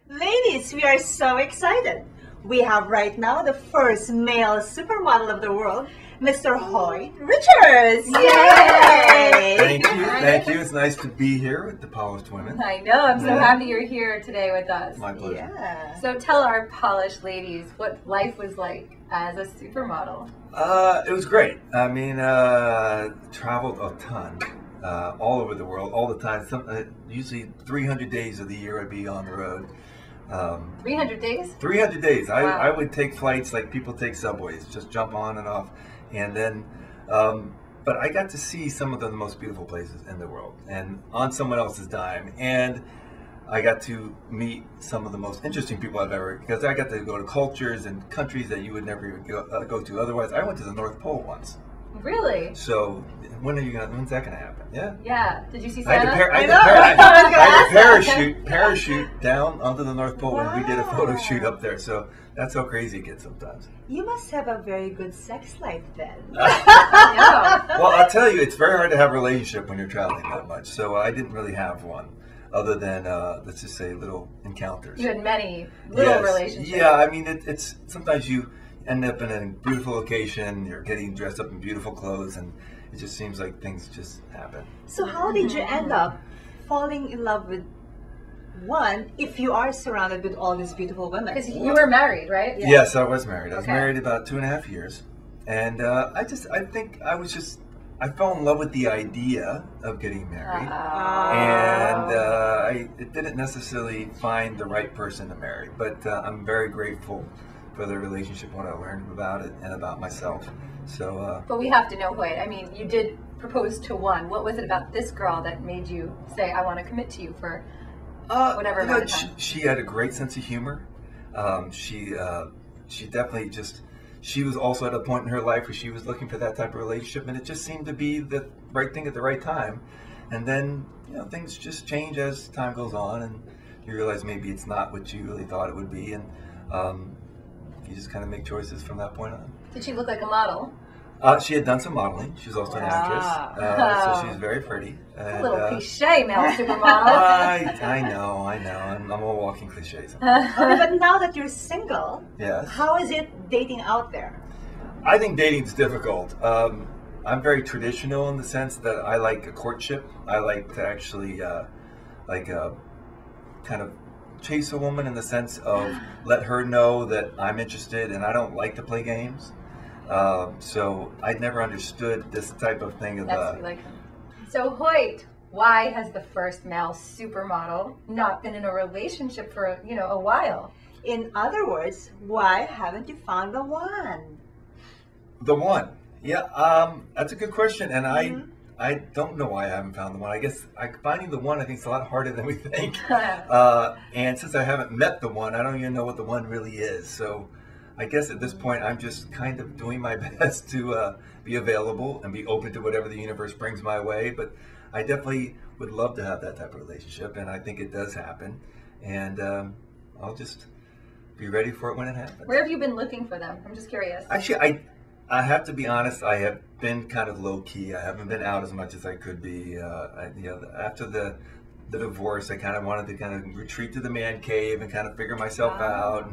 Ladies, we are so excited. We have right now the first male supermodel of the world, Mr. Hoyt Richards. Yay! Thank you. Thank you. It's nice to be here with the Polished Women. I know. I'm so happy you're here today with us. My pleasure. Yeah. So tell our polished ladies what life was like as a supermodel. It was great. I mean, traveled a ton, all over the world, all the time. Usually 300 days of the year I'd be on the road. 300 days? 300 days. Wow. I would take flights like people take subways, just jump on and off. And then, but I got to see some of the most beautiful places in the world and on someone else's dime. And I got to meet some of the most interesting people I've ever, because I got to go to cultures and countries that you would never even go to otherwise. I went to the North Pole once. Really? So when's that gonna happen? Yeah. Yeah. Did you see I Santa? had to parachute down onto the North Pole when we did a photo shoot up there. So that's how crazy it gets sometimes. You must have a very good sex life then. Yeah. Well, I'll tell you, it's very hard to have a relationship when you're traveling that much. So I didn't really have one, other than let's just say little encounters. You had many little relationships. Yeah, I mean, it's sometimes you end up in a beautiful location, you're getting dressed up in beautiful clothes, and it just seems like things just happen. So how did you end up falling in love with one if you are surrounded with all these beautiful women? Because you were married, right? Yeah. Yes, I was married. I was Okay. married about 2.5 years. And I fell in love with the idea of getting married. And I didn't necessarily find the right person to marry, but I'm very grateful for the relationship, what I learned about it and about myself. So, But we have to know, Hoyt. I mean, you did propose to one. What was it about this girl that made you say, I want to commit to you for whatever amount of time? She had a great sense of humor. She definitely she was also at a point in her life where she was looking for that type of relationship, and it just seemed to be the right thing at the right time. And then, things just change as time goes on, and you realize maybe it's not what you really thought it would be, and you just kind of make choices from that point on. Did she look like a model? She had done some modeling. She was also an actress, so she's very pretty. A little cliche male supermodel. I know. I'm a walking cliche. But now that you're single, yes. How is it dating out there? I think dating's difficult. I'm very traditional in the sense that I like a courtship. I like to actually kind of chase a woman in the sense of let her know that I'm interested, and I don't like to play games. So I never understood this type of thing of So Hoyt, why has the first male supermodel not been in a relationship for a while? In other words, why haven't you found the one? The one, yeah, that's a good question, and I don't know why I haven't found the one. I guess finding the one, I think, is a lot harder than we think. And since I haven't met the one, I don't even know what the one really is. So I guess at this point, I'm just kind of doing my best to be available and be open to whatever the universe brings my way. But I definitely would love to have that type of relationship, and I think it does happen. And I'll just be ready for it when it happens. Where have you been looking for them? I'm just curious. Actually, I have to be honest, I have been kind of low-key. I haven't been out as much as I could be. After the divorce, I kind of wanted to kind of retreat to the man cave and kind of figure myself out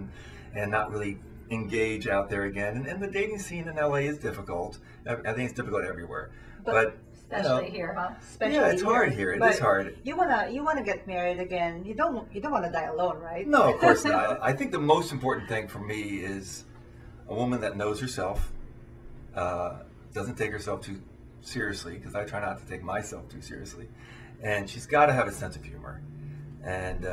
and not really engage out there again. And the dating scene in LA is difficult. I think it's difficult everywhere. But especially here, huh? Especially it's hard here. It is hard. You wanna get married again. You don't want to die alone, right? No, of course not. I think the most important thing for me is a woman that knows herself, doesn't take herself too seriously, because I try not to take myself too seriously, and she's got to have a sense of humor, and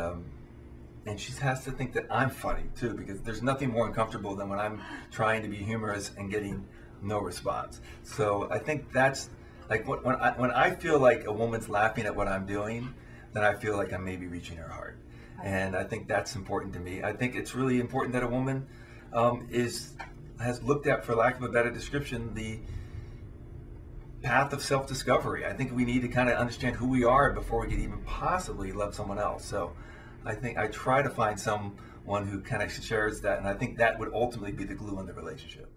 she has to think that I'm funny too, because there's nothing more uncomfortable than when I'm trying to be humorous and getting no response. So I think that's like when I feel like a woman's laughing at what I'm doing, then I feel like I'm maybe reaching her heart, and I think that's important to me. I think it's really important that a woman has looked at, for lack of a better description, the path of self-discovery. I think we need to kind of understand who we are before we could even possibly love someone else. So I think I try to find someone who kind of shares that, and I think that would ultimately be the glue in the relationship.